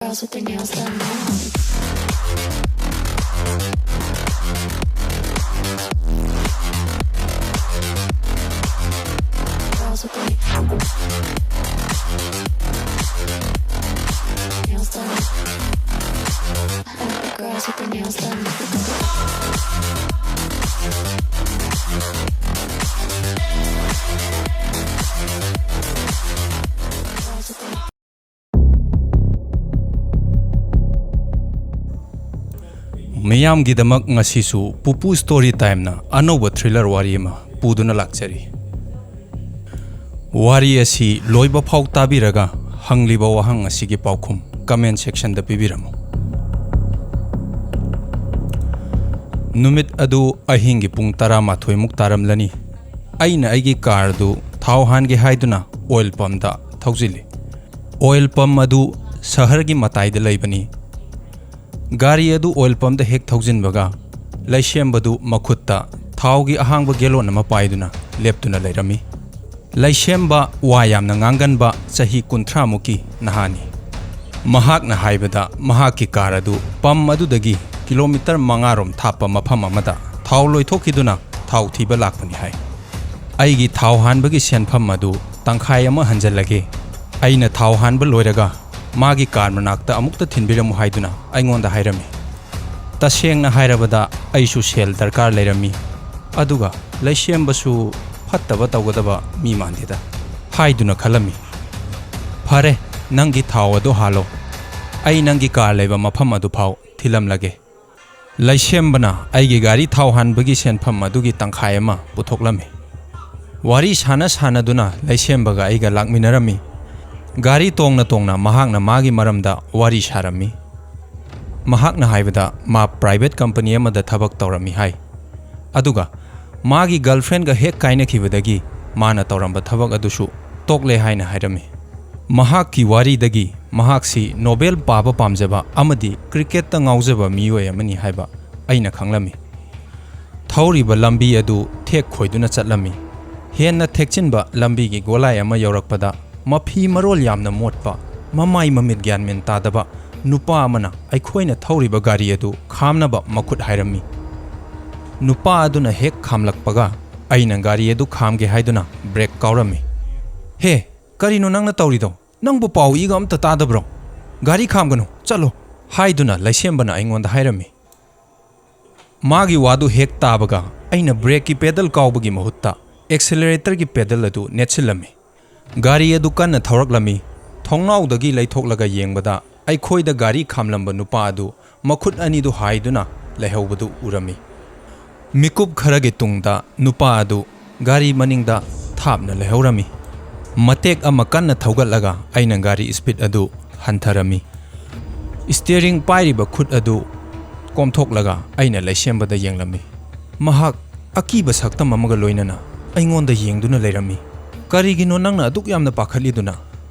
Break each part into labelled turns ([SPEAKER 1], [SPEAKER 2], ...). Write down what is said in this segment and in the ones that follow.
[SPEAKER 1] girls with their nails done now. Girls with their nails done. Girls with their nails done.
[SPEAKER 2] ꯃꯤꯌꯥꯝꯒꯤꯗꯃꯛ ꯉꯁꯤꯁꯨ ꯄꯨꯄꯨ story ꯇꯥꯏꯝꯅ ꯑꯅꯧꯕ thriller ꯋꯥꯔꯤ ꯑꯃ ꯄꯨꯗꯨꯅ ꯂꯥꯛꯆꯔꯤ꯫ ꯋꯥꯔꯤ ꯑꯁꯤ ꯂꯣꯏꯕ ꯐꯥꯎ ꯇꯥꯕꯤꯔꯒ ꯍꯪꯂꯤꯕ ꯋꯥꯍꯪ ꯑꯁꯤꯒꯤ ꯄꯥꯎꯈꯨꯝ ꯀꯃꯦꯟ ꯁꯦꯛꯁꯟꯗ ꯄꯤꯕꯤꯔꯝꯃꯨ꯫ ꯅꯨꯃꯤꯠ ꯑꯗꯨ ꯑꯍꯤꯡꯒꯤ ꯄꯨꯡ 11:00ꯃꯨꯛ ꯇꯥꯔꯝꯂꯅꯤ꯫ ꯑꯩꯅ ꯑꯩꯒꯤ ꯀꯥꯔꯗꯨ ꯊꯥꯎ ꯍꯥꯟꯒꯦ ꯍꯥꯏꯗꯨꯅ ꯑꯣꯏꯜ ꯄꯝꯗ ꯊꯧꯖꯤꯜꯂꯤ꯫ ꯑꯣꯏꯜ ꯄꯝ ꯑꯗꯨ ꯁꯍꯔꯒꯤ ꯃꯇꯥꯏꯗ ꯂꯩꯕꯅꯤ꯫ ꯒꯥꯔꯤ ꯑꯗꯨ ꯑꯣꯏꯜ ꯄꯝꯗ ꯍꯦꯛ ꯊꯧꯖꯤꯟꯕꯒ ꯂꯩꯁꯦꯝꯕꯗꯨ ꯃꯈꯨꯠꯇ ꯊꯥꯎꯒꯤ ꯑꯍꯥꯡꯕ ꯒꯦꯂꯣꯟ ꯑꯃ ꯄꯥꯏꯗꯨꯅ ꯂꯦꯞꯇꯨꯅ ꯂꯩꯔꯝꯃꯤ꯫ ꯂꯩꯁꯦꯝꯕ ꯋꯥ ꯌꯥꯝꯅ ꯉꯥꯡꯒꯟꯕ ꯆꯍꯤ 30ꯃꯨꯛꯀꯤ ꯅꯍꯥꯅꯤ꯫ ꯃꯍꯥꯛꯅ ꯍꯥꯏꯕꯗ ꯃꯍꯥꯛꯀꯤ ꯀꯥꯔ ꯑꯗꯨ ꯄꯝ ꯑꯗꯨꯗꯒꯤ ꯀꯤꯂꯣꯃꯤꯇꯔ 5ꯔꯣꯝ ꯊꯥꯞꯄ ꯃꯐꯝ ꯑꯃꯗ ꯊꯥꯎ ꯂꯣꯏꯊꯣꯛꯈꯤꯗꯨꯅ ꯊꯥꯎ ꯊꯤꯕ ꯂꯥꯛꯄꯅꯤ ꯍꯥꯏ꯫ ꯑꯩꯒꯤ ꯊꯥꯎ ꯍꯥꯟꯕꯒꯤ ꯁꯦꯟꯐꯝ ꯑꯗꯨ ꯇꯪꯈꯥꯏ ꯑꯃ ꯍꯟꯖꯜꯂꯒꯦ꯫ ꯑꯩꯅ ꯊꯥꯎ ꯍꯥꯟꯕ ꯂꯣꯏꯔꯒ ꯃꯥꯒꯤ ꯀꯥꯔ ꯃꯅꯥꯛꯇ ꯑꯃꯨꯛꯇ ꯊꯤꯟꯕꯤꯔꯝꯃꯨ ꯍꯥꯏꯗꯨꯅ ꯑꯩꯉꯣꯟꯗ ꯍꯥꯏꯔꯝꯃꯤ꯫ ꯇꯁꯦꯡꯅ ꯍꯥꯏꯔꯕꯗ ꯑꯩꯁꯨ ꯁꯦꯜ ꯗꯔꯀꯥꯔ ꯂꯩꯔꯝꯃꯤ꯫ ꯑꯗꯨꯒ ꯂꯩꯁꯦꯝꯕꯁꯨ ꯐꯠꯇꯕ ꯇꯧꯒꯗꯕ ꯃꯤ ꯃꯥꯟꯗꯦꯗ ꯍꯥꯏꯗꯨꯅ ꯈꯜꯂꯝꯃꯤ꯫ ꯐꯔꯦ, ꯅꯪꯒꯤ ꯊꯥꯎ ꯑꯗꯨ ꯍꯥꯜꯂꯣ꯫ ꯑꯩ ꯅꯪꯒꯤ ꯀꯥꯔ ꯂꯩꯕ ꯃꯐꯝ ꯑꯗꯨ ꯐꯥꯎ ꯊꯤꯜꯂꯝꯂꯒꯦ꯫ ꯂꯩꯁꯦꯝꯕꯅ ꯑꯩꯒꯤ ꯒꯥꯔꯤ ꯊꯥꯎ ꯍꯥꯟꯕꯒꯤ ꯁꯦꯟꯐꯝ ꯑꯗꯨꯒꯤ ꯇꯪꯈꯥꯏ ꯑꯃ ꯄꯨꯊꯣꯛꯂꯝꯃꯤ꯫ ꯋꯥꯔꯤ ꯁꯥꯟꯅꯗꯨꯅ ꯂꯩꯁꯦꯝꯕꯒ ꯑꯩꯒ ꯂꯥꯛꯃꯤꯟꯅꯔꯝꯃꯤ꯫ ꯒꯥꯔꯤ ꯇꯣꯡꯅ ꯃꯍꯥꯛꯅ ꯃꯥꯒꯤ ꯃꯔꯝꯗ ꯋꯥꯔꯤ ꯁꯥꯔꯝꯃꯤ꯫ ꯃꯍꯥꯛꯅ ꯍꯥꯏꯕꯗ ꯃꯥ ꯄ꯭ꯔꯥꯏꯚꯦꯠ ꯀꯝꯄꯅꯤ ꯑꯃꯗ ꯊꯕꯛ ꯇꯧꯔꯝꯃꯤ ꯍꯥꯏ꯫ ꯑꯗꯨꯒ ꯃꯥꯒꯤ ꯒꯔꯜꯐ꯭ꯔꯦꯟꯒ ꯍꯦꯛ ꯀꯥꯏꯅꯈꯤꯕꯗꯒꯤ ꯃꯥꯅ ꯇꯧꯔꯝꯕ ꯊꯕꯛ ꯑꯗꯨꯁꯨ ꯇꯣꯛꯂꯦ ꯍꯥꯏꯅ ꯍꯥꯏꯔꯝꯃꯤ꯫ ꯃꯍꯥꯛꯀꯤ ꯋꯥꯔꯤꯗꯒꯤ ꯃꯍꯥꯛꯁꯤ ꯅꯣꯕꯦꯜ ꯄꯥꯕ ꯄꯥꯝꯖꯕ ꯑꯃꯗꯤ ꯀ꯭ꯔꯤꯀꯦꯠꯇ ꯉꯥꯎꯖꯕ ꯃꯤꯑꯣꯏ ꯑꯃꯅꯤ ꯍꯥꯏꯕ ꯑꯩꯅ ꯈꯪꯂꯝꯃꯤ꯫ ꯊꯧꯔꯤꯕ ꯂꯝꯕꯤ ꯑꯗꯨ ꯊꯦꯛ ꯈꯣꯏꯗꯨꯅ ꯆꯠꯂꯝꯃꯤ꯫ ꯍꯦꯟꯅ ꯊꯦꯛꯆꯤꯟꯕ ꯂꯝꯕꯤꯒꯤ ꯒꯣꯂꯥꯏ ꯑꯃ ꯌꯧꯔꯛꯄꯗ ꯃꯐꯤ ꯃꯔꯣꯜ ꯌꯥꯝꯅ ꯃꯣꯠꯄ, ꯃꯃꯥꯏ ꯃꯃꯤꯠ ꯒ꯭ꯌꯥꯟ ꯃꯦꯟ ꯇꯥꯗꯕ ꯅꯨꯄꯥ ꯑꯃꯅ ꯑꯩꯈꯣꯏꯅ ꯊꯧꯔꯤꯕ ꯒꯥꯔꯤ ꯑꯗꯨ ꯈꯥꯝꯅꯕ ꯃꯈꯨꯠ ꯍꯥꯏꯔꯝꯃꯤ꯫ ꯅꯨꯄꯥ ꯑꯗꯨꯅ ꯍꯦꯛ ꯈꯥꯝꯂꯛꯄꯒ ꯑꯩꯅ ꯒꯥꯔꯤ ꯑꯗꯨ ꯈꯥꯝꯒꯦ ꯍꯥꯏꯗꯨꯅ ꯕ꯭ꯔꯦꯛ ꯀꯥꯎꯔꯝꯃꯤ꯫ ꯍꯦ, ꯀꯔꯤꯅꯣ ꯅꯪꯅ ꯇꯧꯔꯤꯗꯣ? ꯅꯪꯕꯨ ꯄꯥꯎ ꯏꯒ ꯑꯝꯇ ꯇꯥꯗꯕ꯭ꯔꯣ? ꯒꯥꯔꯤ ꯈꯥꯝꯒꯅꯨ, ꯆꯠꯂꯣ ꯍꯥꯏꯗꯨꯅ ꯂꯩꯁꯦꯝꯕꯅ ꯑꯩꯉꯣꯟꯗ ꯍꯥꯏꯔꯝꯃꯤ꯫ ꯃꯥꯒꯤ ꯋꯥꯗꯨ ꯍꯦꯛ ꯇꯥꯕꯒ ꯑꯩꯅ ꯕ꯭ꯔꯦꯛꯀꯤ ꯄꯦꯗꯜ ꯀꯥꯎꯕꯒꯤ ꯃꯍꯨꯠꯇ ꯑꯦꯛꯁꯦꯂꯦꯔꯦꯇꯔꯒꯤ ꯄꯦꯗꯜ ꯑꯗꯨ ꯅꯦꯠꯁꯤꯜꯂꯝꯃꯤ꯫ ꯒꯥꯔꯤ ꯑꯗꯨ ꯀꯟꯅ ꯊꯧꯔꯛꯂꯝꯃꯤ꯫ ꯊꯣꯡꯅꯥꯎꯗꯒꯤ ꯂꯩꯊꯣꯛꯂꯒ ꯌꯦꯡꯕꯗ ꯑꯩꯈꯣꯏꯗ ꯒꯥꯔꯤ ꯈꯥꯝꯂꯝꯕ ꯅꯨꯄꯥ ꯑꯗꯨ ꯃꯈꯨꯠ ꯑꯅꯤꯗꯨ ꯍꯥꯏꯗꯨꯅ ꯂꯩꯍꯧꯕꯗꯨ ꯎꯔꯝꯃꯤ꯫ ꯃꯤꯀꯨꯞ ꯈꯔꯒꯤ ꯇꯨꯡꯗ ꯅꯨꯄꯥ ꯑꯗꯨ ꯒꯥꯔꯤ ꯃꯅꯤꯡꯗ ꯊꯥꯞꯅ ꯂꯩꯍꯧꯔꯝꯃꯤ꯫ ꯃꯇꯦꯛ ꯑꯃ ꯀꯟꯅ ꯊꯧꯒꯠꯂꯒ ꯑꯩꯅ ꯒꯥꯔꯤ ꯁ꯭ꯄꯤꯗ ꯑꯗꯨ ꯍꯟꯊꯔꯝꯃꯤ꯫ ꯁ꯭ꯇꯤꯌꯔꯤꯡ ꯄꯥꯏꯔꯤꯕ ꯈꯨꯠ ꯑꯗꯨ ꯀꯣꯝꯊꯣꯛꯂꯒ ꯑꯩꯅ ꯂꯩꯁꯦꯝꯕꯗ ꯌꯦꯡꯂꯝꯃꯤ꯫ ꯃꯍꯥꯛ ꯑꯀꯤꯕ ꯁꯛꯇꯝ ꯑꯃꯒ ꯂꯣꯏꯅꯅ ꯑꯩꯉꯣꯟꯗ ꯌꯦꯡꯗꯨꯅ ꯂꯩꯔꯝꯃꯤ꯫ ꯀꯔꯤꯒꯤꯅꯣ ꯅꯪꯅ ꯑꯗꯨꯛ ꯌꯥꯝꯅ ꯄꯥꯈꯠꯂꯤꯗꯨꯅ?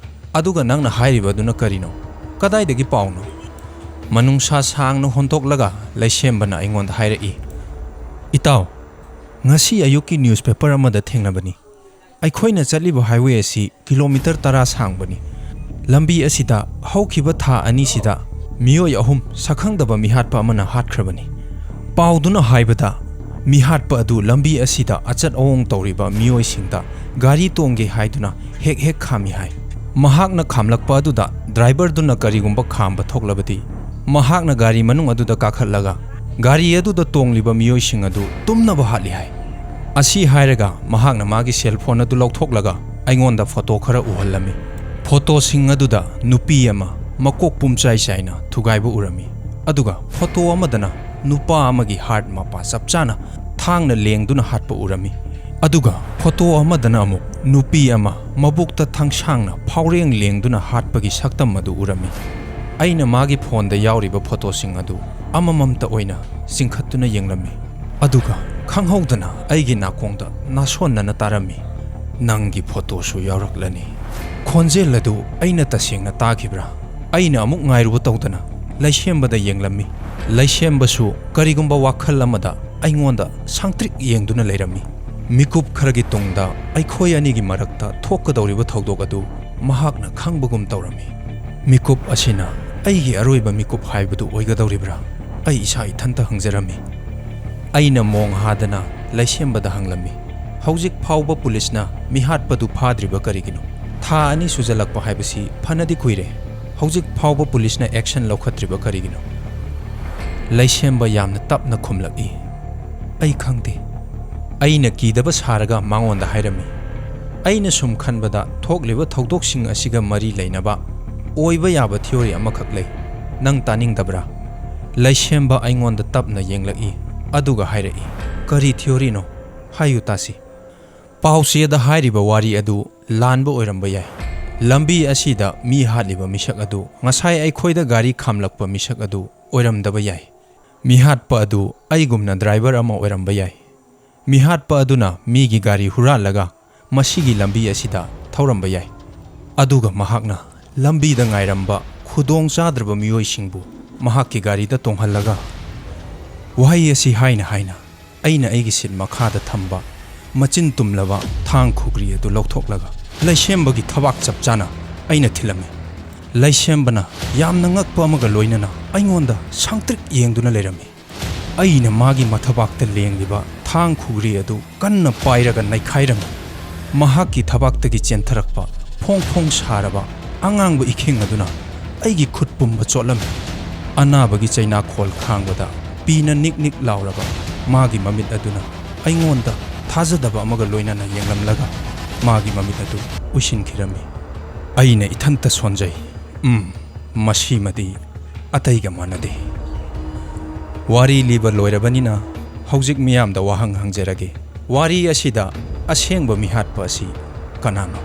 [SPEAKER 2] ꯑꯗꯨꯒ ꯅꯪꯅ ꯍꯥꯏꯔꯤꯕꯗꯨꯅ ꯀꯔꯤꯅꯣ? ꯀꯗꯥꯏꯗꯒꯤ ꯄꯥꯎꯅꯣ? ꯃꯅꯨꯡꯁꯥ ꯁꯥꯡꯅ ꯍꯣꯟꯇꯣꯛꯂꯒ ꯂꯩꯁꯦꯝꯕꯅ ꯑꯩꯉꯣꯟꯗ ꯍꯥꯏꯔꯛꯏ꯫ ꯏꯇꯥꯎ, ꯉꯁꯤ ꯑꯌꯨꯛꯀꯤ ꯅ꯭ꯌꯨꯁꯄꯦꯄꯔ ꯑꯃꯗ ꯊꯦꯡꯅꯕꯅꯤ꯫ ꯑꯩꯈꯣꯏꯅ ꯆꯠꯂꯤꯕ ꯍꯥꯏꯋꯦ ꯑꯁꯤ ꯀꯤꯂꯣꯃꯤꯇꯔ 10 ꯁꯥꯡꯕꯅꯤ꯫ ꯂꯝꯕꯤ ꯑꯁꯤꯗ ꯍꯧꯈꯤꯕ ꯊꯥ 2ꯁꯤꯗ ꯃꯤꯑꯣꯏ 3 ꯁꯛꯈꯪꯗꯕ ꯃꯤꯍꯥꯠꯄ ꯑꯃꯅ ꯍꯥꯠꯈ꯭ꯔꯕꯅꯤ꯫ ꯄꯥꯎꯗꯨꯅ ꯍꯥꯏꯕꯗ ꯃꯤꯍꯥꯠꯄ ꯑꯗꯨ ꯂꯝꯕꯤ ꯑꯁꯤꯗ ꯑꯆꯠ ꯑꯋꯣꯡ ꯇꯧꯔꯤꯕ ꯃꯤꯑꯣꯏꯁꯤꯡꯗ ꯒꯥꯔꯤ ꯇꯣꯡꯒꯦ ꯍꯥꯏꯗꯨꯅ ꯍꯦꯛ ꯈꯥꯝꯃꯤ ꯍꯥꯏ꯫ ꯃꯍꯥꯛꯅ ꯈꯥꯝꯂꯛꯄ ꯑꯗꯨꯗ ꯗ꯭ꯔꯥꯏꯚꯔꯗꯨꯅ ꯀꯔꯤꯒꯨꯝꯕ ꯈꯥꯝꯕ ꯊꯣꯛꯂꯕꯗꯤ ꯃꯍꯥꯛꯅ ꯒꯥꯔꯤ ꯃꯅꯨꯡ ꯑꯗꯨꯗ ꯀꯥꯈꯠꯂꯒ ꯒꯥꯔꯤ ꯑꯗꯨꯗ ꯇꯣꯡꯂꯤꯕ ꯃꯤꯑꯣꯏꯁꯤꯡ ꯑꯗꯨ ꯇꯨꯝꯅꯕ ꯍꯥꯠꯂꯤ ꯍꯥꯏ꯫ ꯑꯁꯤ ꯍꯥꯏꯔꯒ ꯃꯍꯥꯛꯅ ꯃꯥꯒꯤ ꯁꯦꯜ ꯐꯣꯟ ꯑꯗꯨ ꯂꯧꯊꯣꯛꯂꯒ ꯑꯩꯉꯣꯟꯗ ꯐꯣꯇꯣ ꯈꯔ ꯎꯍꯜꯂꯝꯃꯤ꯫ ꯐꯣꯇꯣꯁꯤꯡ ꯑꯗꯨꯗ ꯅꯨꯄꯤ ꯑꯃ ꯃꯀꯣꯛ ꯄꯨꯝꯆꯥꯏ ꯆꯥꯏꯅ ꯊꯨꯒꯥꯏꯕ ꯎꯔꯝꯃꯤ꯫ ꯑꯗꯨꯒ ꯐꯣꯇꯣ ꯑꯃꯗꯅ ꯅꯨꯄꯥ ꯑꯃꯒꯤ ꯍꯥꯔꯠ ꯃꯄꯥ ꯆꯞ ꯆꯥꯅ ꯊꯥꯡꯅ ꯂꯦꯡꯗꯨꯅ ꯍꯥꯠꯄ ꯎꯔꯝꯃꯤ꯫ ꯑꯗꯨꯒ ꯐꯣꯇꯣ ꯑꯃꯗꯅ ꯑꯃꯨꯛ ꯅꯨꯄꯤ ꯑꯃ ꯃꯕꯨꯛꯇ ꯊꯥꯡꯁꯥꯡꯅ ꯐꯥꯎꯔꯦꯡ ꯂꯦꯡꯗꯨꯅ ꯍꯥꯠꯄꯒꯤ ꯁꯛꯇꯝ ꯑꯗꯨ ꯎꯔꯝꯃꯤ꯫ ꯑꯩꯅ ꯃꯥꯒꯤ ꯐꯣꯟꯗ ꯌꯥꯎꯔꯤꯕ ꯐꯣꯇꯣꯁꯤꯡ ꯑꯗꯨ ꯑꯃꯃꯝꯇ ꯑꯣꯏꯅ ꯆꯤꯡꯈꯠꯇꯨꯅ ꯌꯦꯡꯂꯝꯃꯤ꯫ ꯑꯗꯨꯒ ꯈꯪꯍꯧꯗꯅ ꯑꯩꯒꯤ ꯅꯥꯀꯣꯡꯗ ꯅꯥꯁꯣꯟꯅꯅ ꯇꯥꯔꯝꯃꯤ꯫ ꯅꯪꯒꯤ ꯐꯣꯇꯣꯁꯨ ꯌꯥꯎꯔꯛꯂꯅꯤ꯫ ꯈꯣꯟꯖꯦꯜ ꯑꯗꯨ ꯑꯩꯅ ꯇꯁꯦꯡꯅ ꯇꯥꯈꯤꯕ꯭ꯔꯥ? ꯑꯩꯅ ꯑꯃꯨꯛ ꯉꯥꯏꯔꯨꯕ ꯇꯧꯗꯅ ꯂꯩꯁꯦꯝꯕꯗ ꯌꯦꯡꯂꯝꯃꯤ꯫ ꯂꯩꯁꯦꯝꯕꯁꯨ ꯀꯔꯤꯒꯨꯝꯕ ꯋꯥꯈꯜ ꯑꯃꯗ ꯑꯩꯉꯣꯟꯗ ꯁꯥꯡꯇ꯭ꯔꯤꯛ ꯌꯦꯡꯗꯨꯅ ꯂꯩꯔꯝꯃꯤ꯫ ꯃꯤꯀꯨꯞ ꯈꯔꯒꯤ ꯇꯨꯡꯗ ꯑꯩꯈꯣꯏ ꯑꯅꯤꯒꯤ ꯃꯔꯛꯇ ꯊꯣꯛꯀꯗꯧꯔꯤꯕ ꯊꯧꯗꯣꯛ ꯑꯗꯨ ꯃꯍꯥꯛꯅ ꯈꯪꯕꯒꯨꯝ ꯇꯧꯔꯝꯃꯤ꯫ ꯃꯤꯀꯨꯞ ꯑꯁꯤꯅ ꯑꯩꯒꯤ ꯑꯔꯣꯏꯕ ꯃꯤꯀꯨꯞ ꯍꯥꯏꯕꯗꯨ ꯑꯣꯏꯒꯗꯧꯔꯤꯕ꯭ꯔꯥ? ꯑꯩ ꯏꯁꯥ ꯏꯊꯟꯇ ꯍꯪꯖꯔꯝꯃꯤ꯫ ꯑꯩꯅ ꯃꯣꯡ ꯍꯥꯗꯅ ꯂꯩꯁꯦꯝꯕꯗ ꯍꯪꯂꯝꯃꯤ, ꯍꯧꯖꯤꯛ ꯐꯥꯎꯕ ꯄꯨꯂꯤꯁꯅ ꯃꯤꯍꯥꯠꯄꯗꯨ ꯐꯥꯗ꯭ꯔꯤꯕ ꯀꯔꯤꯒꯤꯅꯣ? ꯊꯥ 2 ꯁꯨꯖꯜꯂꯛꯄ ꯍꯥꯏꯕꯁꯤ ꯐꯅꯗꯤ ꯀꯨꯏꯔꯦ, ꯍꯧꯖꯤꯛ ꯐꯥꯎꯕ ꯄꯨꯂꯤꯁꯅ ꯑꯦꯛꯁꯟ ꯂꯧꯈꯠꯇ꯭ꯔꯤꯕ ꯀꯔꯤꯒꯤꯅꯣ? ꯂꯩꯁꯦꯝꯕ ꯌꯥꯝꯅ ꯇꯞꯅ ꯈꯨꯝꯂꯛꯏ, ꯑꯩ ꯈꯪꯗꯦ꯫ ꯑꯩꯅ ꯀꯤꯗꯕ ꯁꯥꯔꯒ ꯃꯉꯣꯟꯗ ꯍꯥꯏꯔꯝꯃꯤ, ꯑꯩꯅ ꯁꯨꯝ ꯈꯟꯕꯗ ꯊꯣꯛꯂꯤꯕ ꯊꯧꯗꯣꯛꯁꯤꯡ ꯑꯁꯤꯒ ꯃꯔꯤ ꯂꯩꯅꯕ ꯑꯣꯏꯕ ꯌꯥꯕ ꯊꯤꯑꯣꯔꯤ ꯑꯃꯈꯛ ꯂꯩ꯫ ꯅꯪ ꯇꯥꯅꯤꯡꯗꯕ꯭ꯔꯥ? ꯂꯩꯁꯦꯝꯕ ꯑꯩꯉꯣꯟꯗ ꯇꯞꯅ ꯌꯦꯡꯂꯛꯏ ꯑꯗꯨꯒ ꯍꯥꯏꯔꯛꯏ, ꯀꯔꯤ ꯊꯤꯑꯣꯔꯤꯅꯣ? ꯍꯥꯏꯌꯨ ꯇꯥꯁꯤ꯫ ꯄꯥꯎꯆꯦꯗ ꯍꯥꯏꯔꯤꯕ ꯋꯥꯔꯤ ꯑꯗꯨ ꯂꯥꯟꯕ ꯑꯣꯏꯔꯝꯕ ꯌꯥꯏ꯫ ꯂꯝꯕꯤ ꯑꯁꯤꯗ ꯃꯤ ꯍꯥꯠꯂꯤꯕ ꯃꯤꯁꯛ ꯑꯗꯨ ꯉꯁꯥꯏ ꯑꯩꯈꯣꯏꯗ ꯒꯥꯔꯤ ꯈꯥꯝꯂꯛꯄ ꯃꯤꯁꯛ ꯑꯗꯨ ꯑꯣꯏꯔꯝꯗꯕ ꯌꯥꯏ꯫ ꯃꯤꯍꯥꯠꯄ ꯑꯗꯨ ꯑꯩꯒꯨꯝꯅ ꯗ꯭ꯔꯥꯏꯚꯔ ꯑꯃ ꯑꯣꯏꯔꯝꯕ ꯌꯥꯏ꯫ ꯃꯤꯍꯥꯠꯄ ꯑꯗꯨꯅ ꯃꯤꯒꯤ ꯒꯥꯔꯤ ꯍꯨꯔꯥꯜꯂꯒ ꯃꯁꯤꯒꯤ ꯂꯝꯕꯤ ꯑꯁꯤꯗ ꯊꯧꯔꯝꯕ ꯌꯥꯏ꯫ ꯑꯗꯨꯒ ꯃꯍꯥꯛꯅ ꯂꯝꯕꯤꯗ ꯉꯥꯏꯔꯝꯕ ꯈꯨꯗꯣꯡꯆꯥꯗ꯭ꯔꯕ ꯃꯤꯑꯣꯏꯁꯤꯡꯕꯨ ꯃꯍꯥꯛꯀꯤ ꯒꯥꯔꯤꯗ ꯇꯣꯡꯍꯜꯂꯒ ꯋꯥꯍꯩ ꯑꯁꯤ ꯍꯥꯏꯅ ꯍꯥꯏꯅ ꯑꯩꯅ ꯑꯩꯒꯤ ꯁꯤꯠ ꯃꯈꯥꯗ ꯊꯝꯕ ꯃꯆꯤꯟ ꯇꯨꯝꯂꯕ ꯊꯥꯡ ꯈꯨꯒ꯭ꯔꯤ ꯑꯗꯨ ꯂꯧꯊꯣꯛꯂꯒ ꯂꯩꯁꯦꯝꯕꯒꯤ ꯊꯕꯥꯛ ꯆꯞ ꯆꯥꯅ ꯑꯩꯅ ꯊꯤꯜꯂꯝꯃꯤ꯫ ꯂꯩꯁꯦꯝꯕꯅ ꯌꯥꯝꯅ ꯉꯛꯄ ꯑꯃꯒ ꯂꯣꯏꯅꯅ ꯑꯩꯉꯣꯟꯗ ꯁꯪꯇ꯭ꯔꯤꯛ ꯌꯦꯡꯗꯨꯅ ꯂꯩꯔꯝꯃꯤ꯫ ꯑꯩꯅ ꯃꯥꯒꯤ ꯃꯊꯕꯥꯛꯇ ꯂꯦꯡꯂꯤꯕ ꯊꯥꯡ ꯈꯨꯒ꯭ꯔꯤ ꯑꯗꯨ ꯀꯟꯅ ꯄꯥꯏꯔꯒ ꯅꯩꯈꯥꯏꯔꯝꯃꯤ꯫ ꯃꯍꯥꯛꯀꯤ ꯊꯕꯥꯛꯇꯒꯤ ꯆꯦꯟꯊꯔꯛꯄ ꯐꯣꯡ ꯐꯣꯡ ꯁꯥꯔꯕ ꯑꯉꯥꯡꯕ ꯏꯈꯤꯡ ꯑꯗꯨꯅ ꯑꯩꯒꯤ ꯈꯨꯠ ꯄꯨꯝꯕ ꯆꯣꯠꯂꯝꯃꯤ꯫ ꯑꯅꯥꯕꯒꯤ ꯆꯩꯅꯥꯈꯣꯜ ꯈꯥꯡꯕꯗ ꯄꯤꯅ ꯅꯤꯛ ꯅꯤꯛ ꯂꯥꯎꯔꯕ ꯃꯥꯒꯤ ꯃꯃꯤꯠ ꯑꯗꯨꯅ ꯑꯩꯉꯣꯟꯗ ꯊꯥꯖꯗꯕ ꯑꯃꯒ ꯂꯣꯏꯅꯅ ꯌꯦꯡꯂꯝꯂꯒ ꯃꯥꯒꯤ ꯃꯃꯤꯠ ꯑꯗꯨ ꯎꯏꯁꯤꯟꯈꯤꯔꯝꯃꯤ꯫ ꯑꯩꯅ ꯏꯊꯟꯇ ꯁꯣꯟꯖꯩ, ꯃꯁꯤꯃꯗꯤ ꯑꯇꯩꯒ ꯃꯥꯟꯅꯗꯦ꯫ ꯋꯥꯔꯤ ꯂꯤꯕ ꯂꯣꯏꯔꯕꯅꯤꯅ ꯍꯧꯖꯤꯛ ꯃꯤꯌꯥꯝꯗ ꯋꯥꯍꯪ ꯍꯪꯖꯔꯒꯦ꯫ ꯋꯥꯔꯤ ꯑꯁꯤꯗ ꯑꯁꯦꯡꯕ ꯃꯤꯍꯥꯠꯄ ꯑꯁꯤ ꯀꯅꯥꯅꯣ?